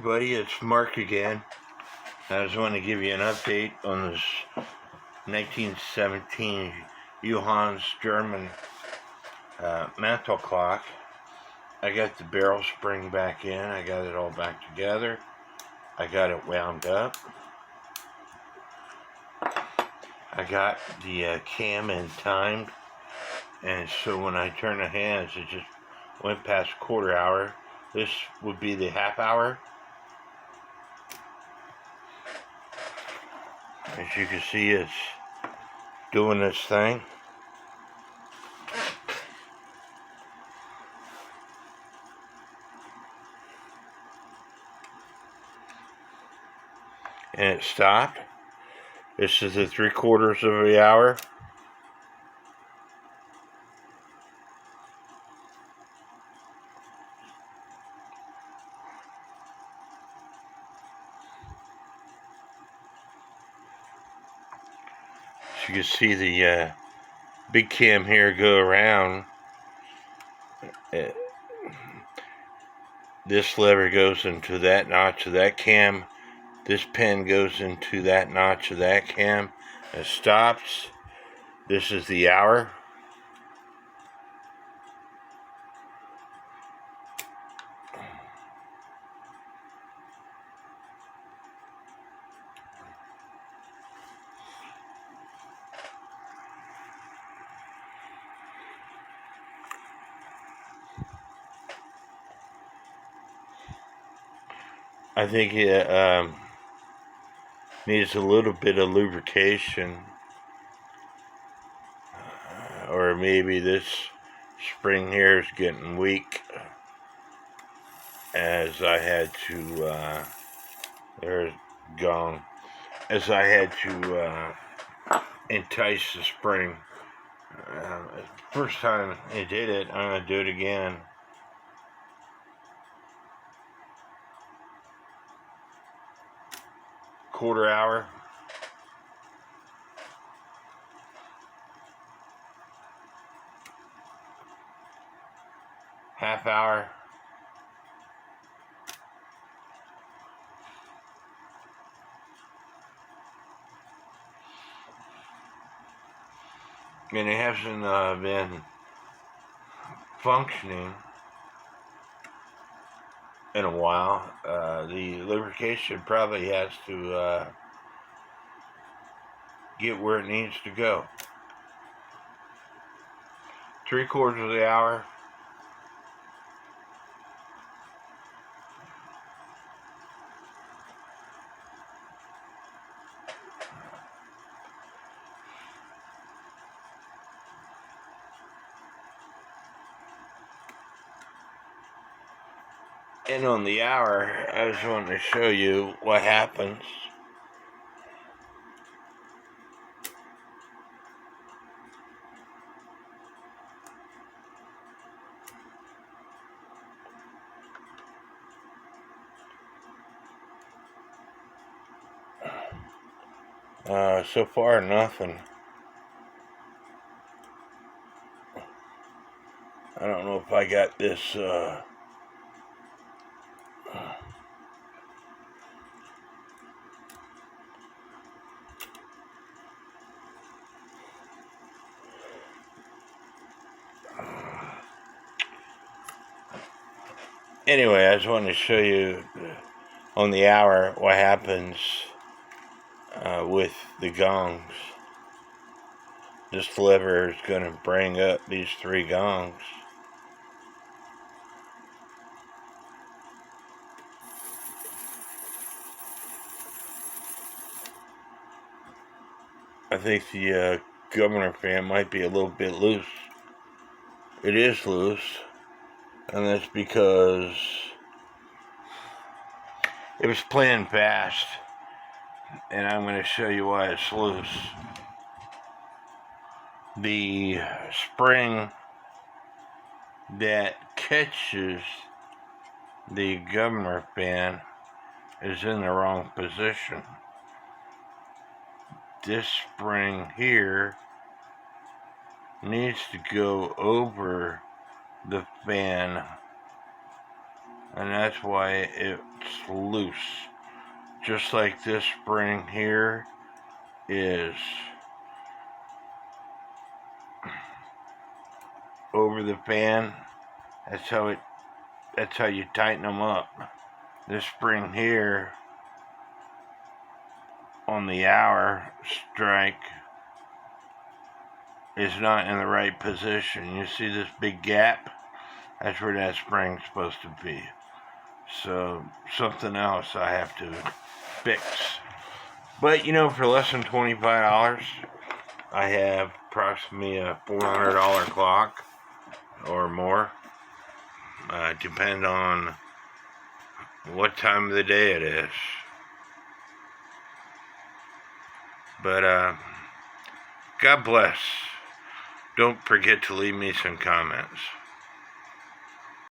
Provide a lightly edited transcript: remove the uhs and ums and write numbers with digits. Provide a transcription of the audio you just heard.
everybody, it's Mark again. I just want to give you an update on this 1917 Junghans German mantle clock. I got the barrel spring back in, I got it all back together, I got it wound up, I got the cam in timed, and so when I turn the hands it just went past quarter hour. This would be the half hour. As you can see, it's doing this thing. And it stopped. This is the 3/4 of the hour. So you can see the big cam here go around. This lever goes into that notch of that cam. This pin goes into that notch of that cam. It stops. This is the hour. I think it needs a little bit of lubrication, or maybe this spring here is getting weak, as I had to there's gone, as I had to entice the spring. First time it did it, I'm gonna do it again. Quarter hour. Half hour. And it hasn't been functioning in a while. The lubrication probably has to get where it needs to go. 3/4 of the hour. And on the hour, I just wanted to show you what happens. So far, nothing. I don't know if I got this anyway, I just wanted to show you on the hour what happens with the gongs. This lever is going to bring up these 3 gongs. I think the governor fan might be a little bit loose. It is loose, and that's because it was playing fast, and I'm going to show you why it's loose. The spring that catches the governor fan is in the wrong position. This spring here needs to go over the fan, and that's why it's it's loose. Just like this spring here is over the fan. That's how you tighten them up. This spring here on the hour strike is not in the right position. You see this big gap? That's where that spring's supposed to be. So something else I have to fix. But for less than $25, I have approximately a $400 clock or more. Depend on what time of the day it is. But God bless. Don't forget to leave me some comments.